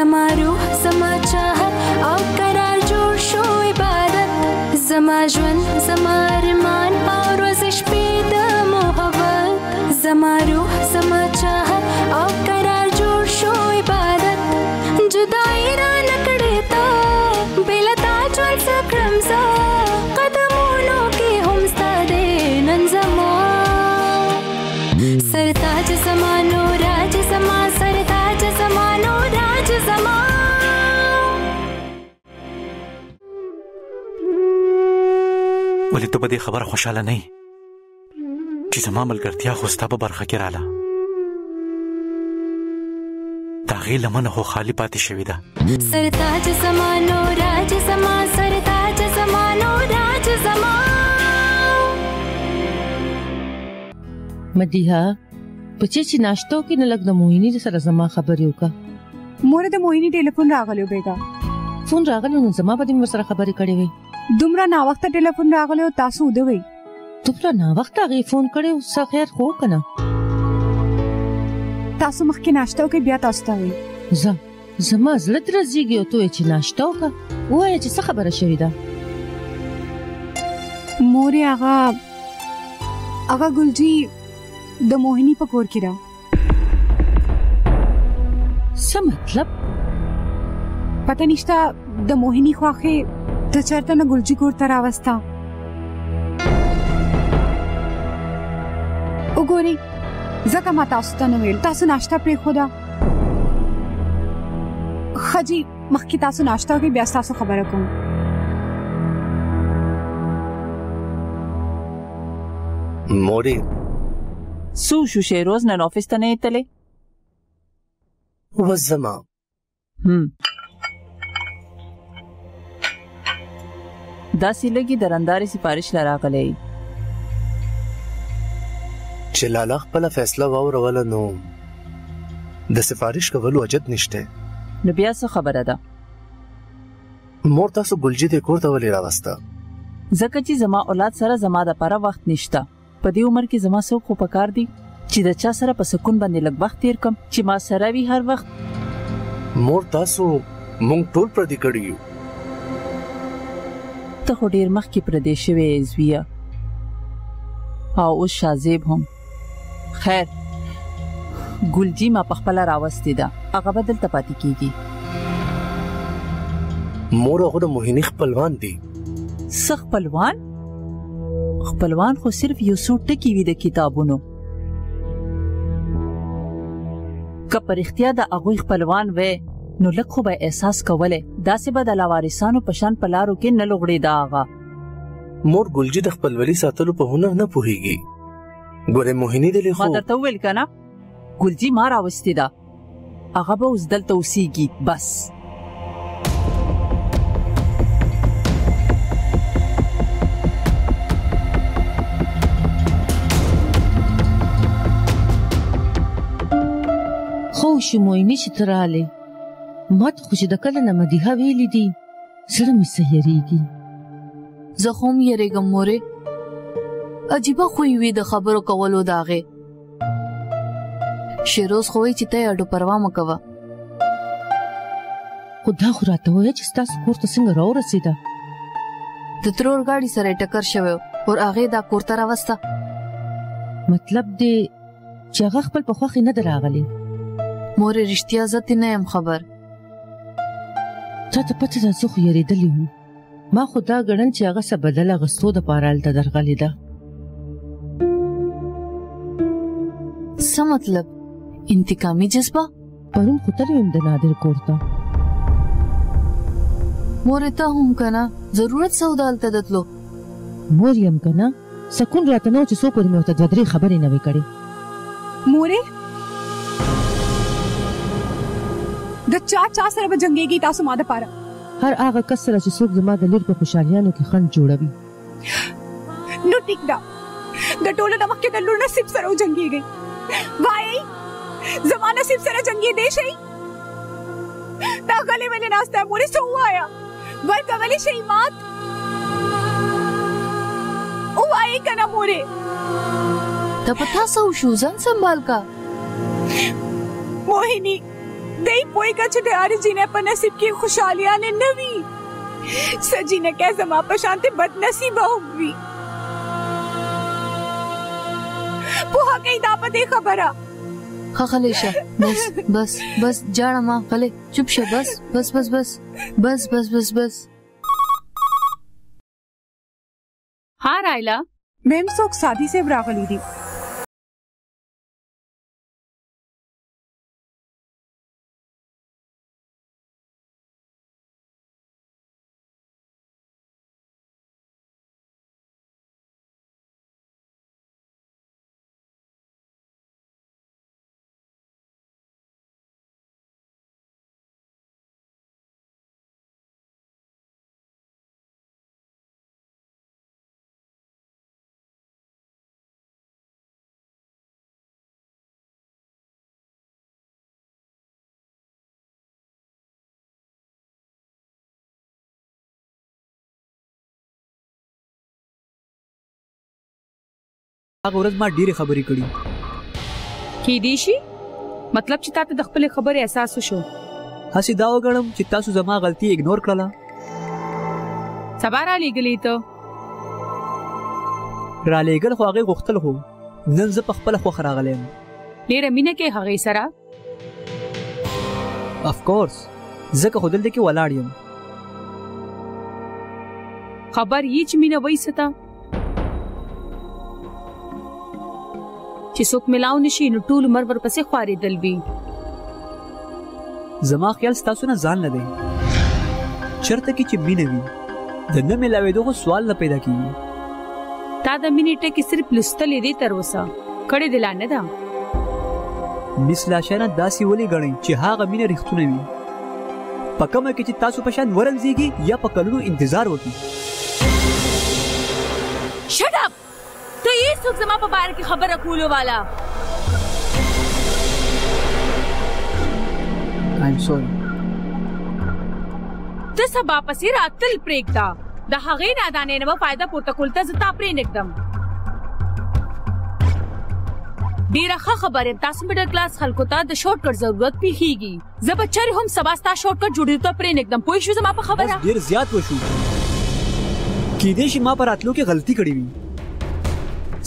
زما روح زما چاهت او قرار جوړ شو عبادت زما ژوند زما ارمان او روز شپې د محبت زما روح زما چاهت او قرار جوړ شو عبادت جدائی را نکړې تا بلا تا ژوند سکړم زه قدمونو کې هم ستا دې نن زما سرتاج زما نوراج زما سرتاج زما نوراج زما ولې ته په دې خبره خوشاله نه یې چې زما ملګرتیا خو ستا په برخه کې رااله د هغې لمنه خو خالي پاتې شوې ده سرتاج زما نوراج زما سرتاج زما نوراج زما مدیحه پچې چې ناشتو کې نه لګ د موهینی سره زما خبرې وکړه مور د موهینی ټلیفون راغلی بیګا فون راغلی نو زما په دې سره خبرې کړې وې دومره نا وخت ټلیفون راغلی او تاسو ودوي دومره نا وخت هغه فون کړو څه خیر خو کنه تاسو مخکې ناشتو کې بیا تاسو ته وي زما زړه درځيږي او ته چې ناشتو کا وای چې څه خبره شوې ده مور هغه ګلجی د موهینی په کور کې را څه مطلب پته نشته د موهینی خواخه ته چرته نه ګلجی کور ته راوستا وګوري زکه ما تاسو ته نو ویل تاسو ناشته پرې خدا خجی مخکې تاسو ناشته کې بیا تاسو خبره کوم موري سو شو شیروز نن آفیس ته نه تله وزما دا سیلګي درنداري سفارش لراغلې چې لاله خپل فیصله واوروله نو د سفارش کولو اجد نشته نو بیا څه خبره ده مور تاسو ګلجی د کور ته ولې راوسته ځکه چې زما اولاد سره زما د لپاره وخت نشته په دې عمر کې زما څوک خو پکار دي چې د چا سره په سکون باندې لږ وخت تیر کم چې ما سره وي هر وخت مور تاسو مونږ ټول پر دې کړیو ته خو ډیر مخکې پر دې شوې زویا او اوس شازیب هم خیر ګلجی ما په خپل راوستي ده هغه بدل ته پاتې کیږي مور هغه د موهینی خپلوان دي خپلوان خو صرف یو څو ټکی وي د کتابونو که پر اختیا د هغه خپلوان وې نو لکه به احساس کوله داسې به د لاوارثانو پشان پلارو کې نه لغړي دا هغه مور ګلجی د خپلولي ساتلو په هنر نه پوهیږي ګوره موهینی د لخوا ما درته ویل کنه ګلجی ما راوستي ده هغه به اوس دلته اوسېږي بس خوش موینی چې تراله مات خوش د کله نه مدیحه ویلې دي سره مې سهيريږي زخم یریګم موره عجیب خو وی د خبرو کولو داغه شیروز خوې چې ته اډو پروا مکوا خدا خو راته وای چې تاسو کور ته څنګه راو رسیدا د ترور گاډي سره ټکر شوه او هغه دا کور ته راوسته مطلب دې چې هغه خپل په خوخي نه دراغلي مورې رښتیا ذات نه يم خبر ته پته ده زه خو یریدلی وم ما خدا غړن چې هغه څه بدل غستو د پارال ته درغلی ده څه مطلب انتقامي جذبه پرون خو تر ویم د نادر کورته مورې ته هم کنه ضرورت سودال ته دتلو موریم کنه سکون راته نو چې سو پر مې ته درې خبرې نه وکړي مورې د چا سره به جنگيږي تاسو ما د پاره هر هغه کس سره چې څوک زما د لور په خوشالیانو کې خند جوړوي نو ټیک دا د ټولو د مخکې د لور نصیب سره جنگيږي وای زما نصیب سره جنگي دی شي دا غلې ولې ناسته مورې سو وایا ورته ولې شي مات او وای کنه مورې ته پتا سو شو ځان سنبال کا موهینی दही पोई का छुटारे जीने पर नसीब की खुशहालियां ने नवी सजी ने कह जमा पर शांति बदनसीबा हुई पोहा कहीं दापा दे खबरा खलेशा बस बस बस जाना माँ खले चुप शे बस बस बस बस बस बस बस बस। हाँ रायला मैम सोक शादी से बरागली दी هغه ورځ ما ډېرې خبرې کړې کی دی شي مطلب چې تاسو د خپل خبرې احساس وشو هسې دا وګڼم چې تاسو زما غلطي اګنور کړله سبا را لېږلې ته را لېږل خو هغې غوښتل خو نن زه په خپله خوښه راغلی یم ډېره مینه کې هغې سره افکورس ځکه خو دلته کې ولاړ یم خبر یې چې مینه وایي څه ته چې څوک ملاو نشي نو ټول عمر ورپسې خوارېدل وي زما خیال ستاسو نه ځان نه دی چېرته کې چې مینه وي د نه ملاوېدو خو سوال نه پیدا کېږي تا د مینې ټکي صرف لوستلې دي تر اوسه کړې دې لا نه ده مس لاشانه داسې ولې ګڼئ چې هغه مینه رښتونه وي په کومه کې چې تاسو په شان ورلزېږي یا په کلونو انتظار وکړي شټ اپ ته یې څوک زما په باره کې خبره کولو والا I'm sorry ته سبا پسې راتل پرېږده د هغې نادانۍ نه به فایده پورته کول ته زه تا پرېنږدم ډېره ښه خبر یم تاسو میډل کلاس خلکو ته د شارټ کټ ضرورت پیښیږي زه به چېرې هم سبا ستا شارټ کټ جوړېدو ته پرېنږدم پوه شوې زما په خبره ډېر زیات وشو کیدای شي ما په راتلو کې غلطي کړې وي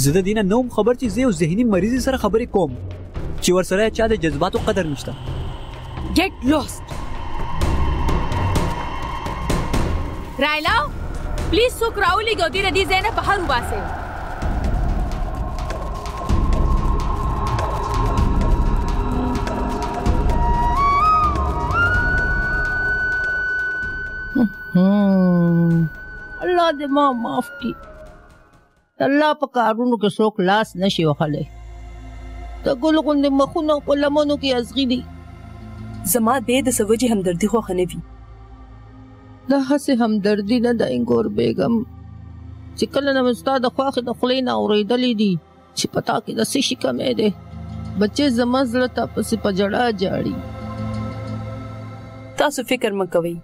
زه د دې نه نه وم خبر چې زه یو ذهني مریض سره خبرې کوم چې ورسره چا د جذباتو قدر نشته Get lost رایلا پلیز څوک راولېږه او دې نه دې ځای نه بهر وباسئ الله دې ما معاف کړي الله په کارونو کې څوک لاس نشي وهلی د ګل غوندې مخونه په لمنو کې ازغي دي زما دې د سوجي همدردي خو خنوي دا هسې همدردي نه ده انګور بیګم چې کله نه مې ستا د خواښې د خولې نه اورېدلې دي چې په تا کې د څه شي کمی دی بچې زما زړه تا پسې په ژړا جاړي تاسو فکر مه کوئ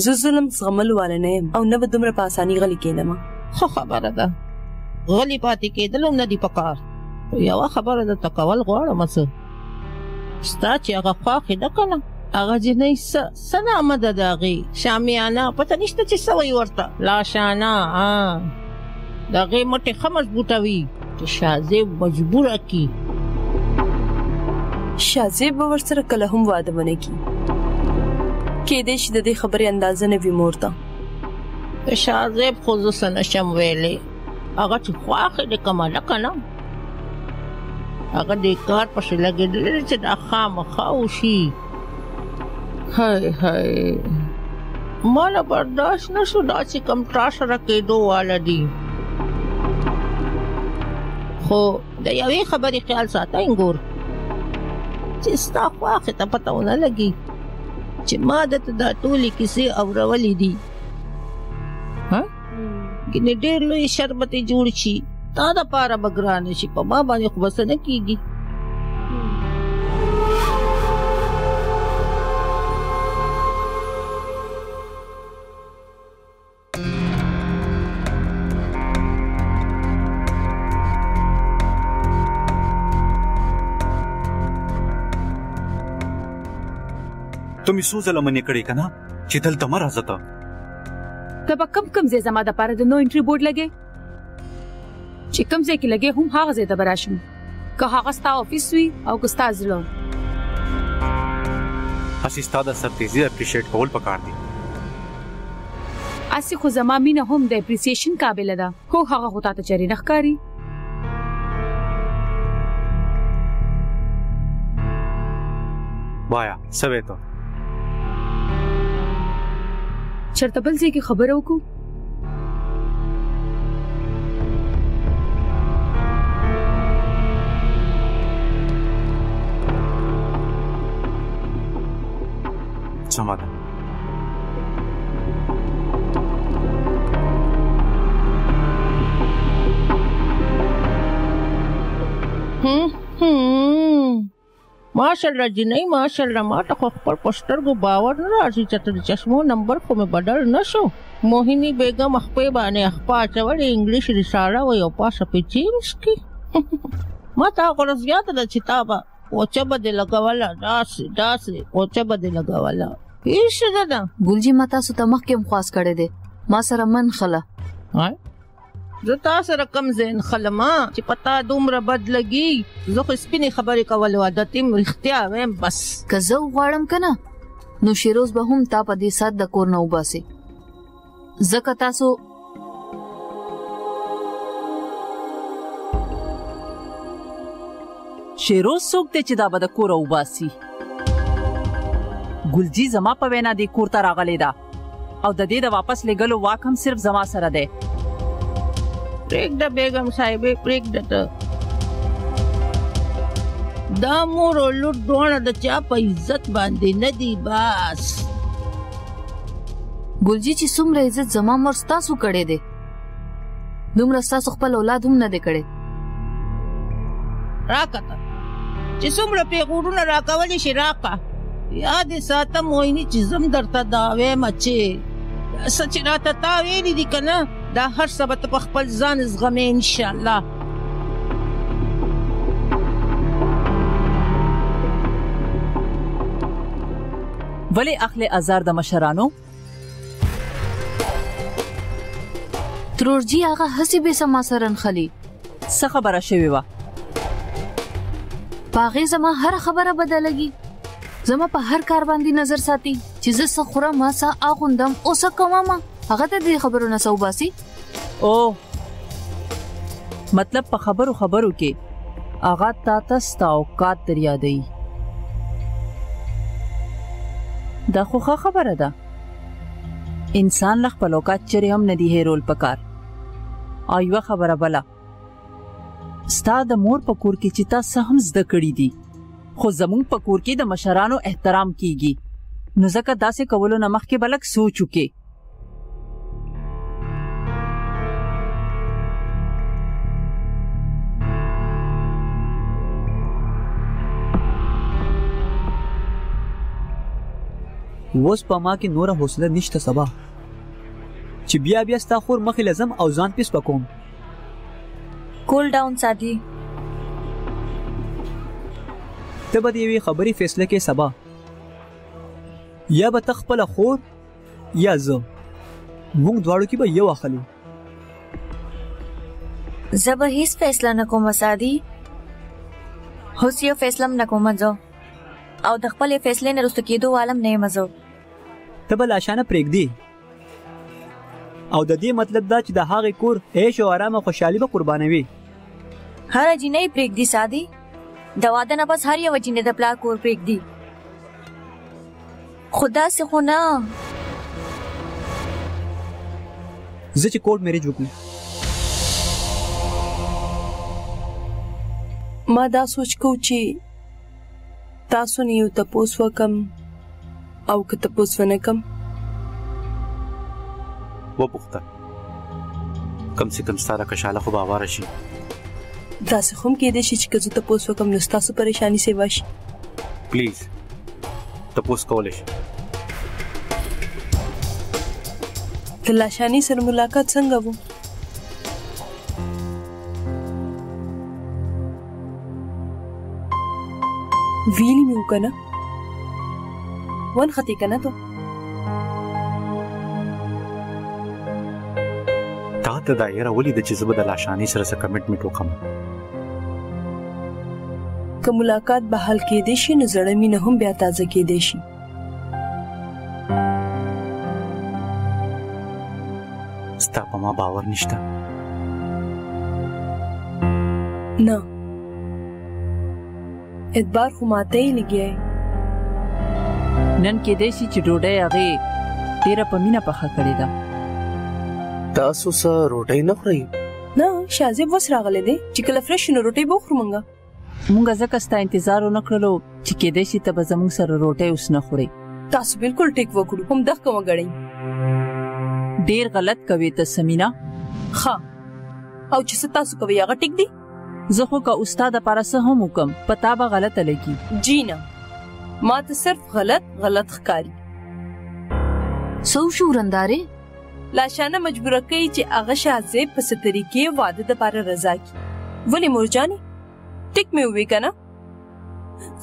زه ظلم زغملو والا نه یم او نه به دومره په اساني غلي کېدم ښه خبره ده غلي پاتې کېدل هم نه دي پکار یوه خبره درته کول غواړم څه ستا چې هغه خواښې ده که نه هغه جنۍ څه نامه ده د هغې شامیانه پته نشته چې څه وایي ورته لاشانه د هغې مټې ښه مضبوطه وي چې شاهزیب مجبوره کړي شاهزیب به ورسره کله هم واده ونه کړي کېدای شي د دې خبرې اندازه نه وي مور ته د شاهزیب خو زه څه نشم ویلی هغه چې خواښې د کماله که نه هغه دې کار پسې لګېدلی چې دا خامخا وشي هی ماله برداشت نه شو دا چې کوم تا سره کېدو واله دي خو د یوې خبرې خیال ساته انګور چې ستا خواښې ته پته ونه لګي چې ما درته دا ټولې کیسې اورولې دي ګینې ډېر لوی شربت یې جوړ شي تا دپاره به ګرانه شي په ما باندې خو به څه نه کېږي ته مې څو ځله منې کړې که نه چې دلته مه راځه ته. ته به کم ځای زما دپاره د نو انټري بورډ لګې چې کم ځای کې لګې هم هغه ځای ته به راشم که هغه ستا افیس وي او که ستا زړه. هسې ستا د سرتیزي اپریشیټ کول پکار دي. هسې خو زما مینه هم د اپریسیشن قابله ده خو هغه خو تا ته چېرې نه ښکاري. وایا څه وې ته؟ چېرته بل ځای کې خبره وکړو؟ سمه ده. ماشاءالله جنۍ ماشاءالله ما ته خو خپل په سترګو باور نه راځي چې ته د چشمو نمبر خو مې بدل نه شو. موهیني بیګم خپې باندې خپه اچولې انګلیش رساله وی او پاسه په جیمز کې ما ته خو زیاته ده چې تا به پوچه به دې لګوله داسې پوچه به دې لګوله هېڅ نه ده. ګلجي ما تاسو ته مخکې هم خواست کړی دی ما سره من خله زه تا سره کم ځای خلما چې پتا دومره بد لګي زه خو سپینې خبرې کول عادت یم رښتیا وایم بس که زه وغواړم که نه نو شیروز به هم تا په دې ساعت د کور نه وباسي ځکه تاسو شیروز څوک دی چې دا به د کوره وباسي؟ ګلجي زما په وینا دې کور ته راغلی ده او د دې د واپس لېږلو واک هم صرف زما سره دی. پرېږده بیګم صاحبې پرېږده ته دا مور او لور دواړه د چا په عزت باندې نه دي بس. ګلجي چې څومره عزت زما مور ستاسو کړی دی دومره ستاسو خپل اولاد هم نه دی کړی. راکه ته چې څومره پیغورونه راکولی شي راکه یاد یې ساته مویني چې زم درته دا وایم چې څه چې راته تا ویلي دي که نه دا هر څه به ته په خپل ځان زغمې انشاءالله. ولې اخلی ازار د مشرانو؟ ترورجي هغه هسې بې سما سره نښلي. څه خبره شوې وه؟ په هغې زما هره خبره بدلږي زما په هر کار باندې نظر ساتي چې زه څه خورم څه اغوندم او څه کومه هغه ته دې خبرو نه څه وباسي. او مطلب په خبرو کې هغه تا ته ستا اوقات در یادوي. دا خو ښه خبره ده انسان له خپل اوقات چرې هم نه دي هېرول پکار. او یوه خبره بله ستا د مور په کور کې چې تا څه هم زده کړي دي خو زمونږ په کور کې د مشرانو احترام کیږي نو ځکه داسې کولو نه مخکې به لږ سوچ وکړې. اوس په ما کې نوره حوصله نشته سبا چې بیا ستا خور مخې لازم او ځان پیس پکوم. کول ډاون سادي ته به د یوې خبرې فیصله کې سبا یا به ته خپله خور یا زه موږ دواړو کې به یو اخلو. زه به هیڅ فیصله نه کوم سادي هوس یو فیصله نه کوم زه او د خپلې فیصلې نه رسته کېدو عالم نه یم زه. ته به لاشانه پرېږدي او د دې مطلب دا چې د هغې کور عیش او آرام او خوشحالي به قربانوي. هره جینۍ پرېږدي سادي د واده نه بس هر یوه جینۍ د پلار کور پرېږدي خو داسې خو نه. زه چې کورټ میریج وکړو ما دا سوچ کو چې تاسو نه یو تپوس وکم او که تپوس ونه کم وپوښته کم سے کم ستاره کشاله خو به اواره شي. داسې خو هم کېدی شي چې که زه تپوس وکم نو ستاسو پریشاني سیوا شي. پلیز تپوس کولی شي. د لاشاني سره ملاقات څنګه و؟ ویلی مې وکنه ون خطی کنه تو تا ته دا یره ولې د چې زه به د لاشانې سره څه کمټمنټ وکړم که ملاقات به حل کېدی شي نو زړه مینه هم بیا تازه کېدی شي ستا په ما باور نشته نه اعتبار خو ماته یې لګیا نن کېدای شي چې ډوډۍ هغې ډېره په مینه پخه کړې ده تاسو څه روټۍ نه خورئ نه شازیب وس راغلی دی چې کله فرش نو روټۍ به وخورو مونږه مونږ ځکه ستا انتظار ونه کړلو چې کېدای شي ته به زموږ سره روټۍ اوس نه خورې تاسو بالکل ټیک وکړو هم دغه وګړئ ډېر غلط کوي ته سمینا ښه او چې څه تاسو کوئ هغه ټیک دی زه خو که استاد لپاره څه هم وکم په تا به غلطه لګي جی نه ما ته صرف غلط ښکاري سو شو رنداره لاشانه مجبوره کوي چې هغه شازیب په څه طریقې واده د لپاره رضا کړي ولې مورجانې ټیک مې ووی کنه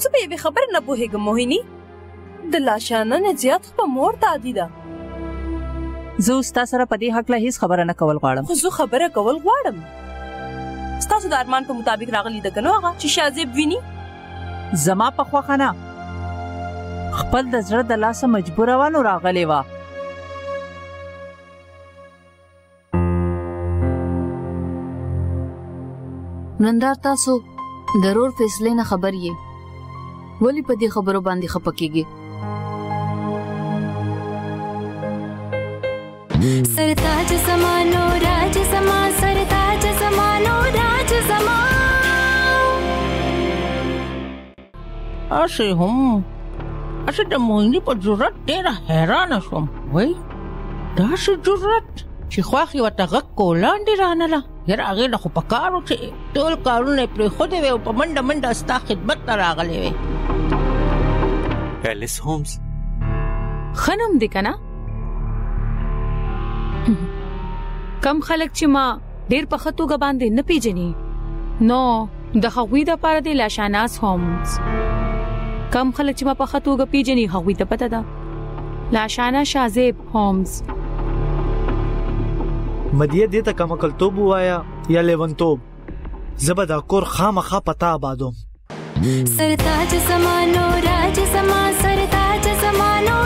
زه به یوې خبره نه پوهېږم موهیني د لاشانه نه زیات خو په مور ته عادي ده زه اوس تا سره په دې هکله هیڅ خبره نه کول غواړم خو زه خبره کول غواړم ستاسو د ارمان په مطابق راغلی ده که نو هغه چې شازیب ویني زما په خوښه نه خپل د زړه د لاسه مجبوره وه نو راغلې وه نندار تاسو ضرور فیصله نه خبر یې ولی په دې خبرو باندې خپکیږي सरताज समानो राज समा सरताज समानो राज समा اشه هم اشه د موهیني په جرأت ډېره حیرانه شوم وای داسې جرأت چې خواښې ورته غږ کو لاندې رانله یاره هغې له خو په کار و چې ټول کارونه یې پرېښودې وې او په منډه منډه ستا خدمت ته راغلی وې ایلیس هومز ښه نوم دی که نه کم خلک چې ما ډېر په ښه توګه باندې نه پیژني نو د هغوی دپاره دی لاشاناز هومز کم خلک چې ما په ښه توګه پیژني هغوی ته پته ده لاشانا شازیب هومز مدیه دې ته کم عقلتوب ووایه یا لیونتوب زه به دا کور خامخا پتا آبادوم सरताज समानो राज समा सरताज समानो